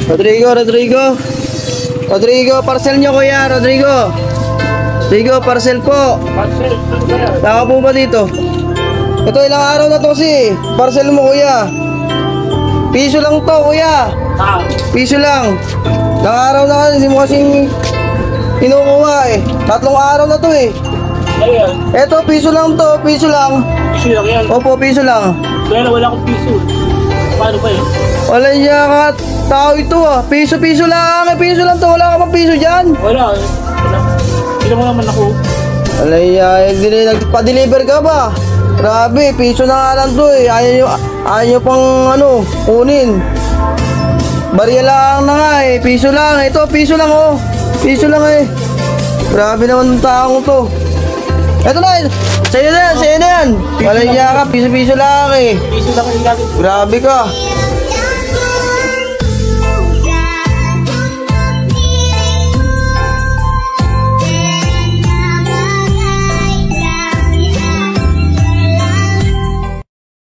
Rodrigo, parcel nyo kuya, Rodrigo, parcel po. Tama po ba dito? Ito ilang araw na to kasi. Parcel mo kuya. Piso lang to kuya. Piso lang. Ilang araw na kasi, hindi mo kasing kinukuha eh. 3 araw na to eh. Ito, piso lang to, piso lang. Piso lang yan. Opo, piso lang. Kaya wala akong piso. Paano ba yun? Wala niya ka tao ito ah. Piso lang. Piso lang to. Wala ka pang piso dyan. Wala. Sino mo naman ako? Wala niya. Nagpa-deliver ka ba? Grabe. Piso na nga lang to eh. Ayaw nyo pang ano, kunin. Barya lang na nga eh. Piso lang. Ito, piso lang oh. Piso lang eh. Grabe naman ng taong to. Ito na. Sa'yo na yan. Wala niya ka. Piso lang eh. Piso lang yung lagi. Grabe ka.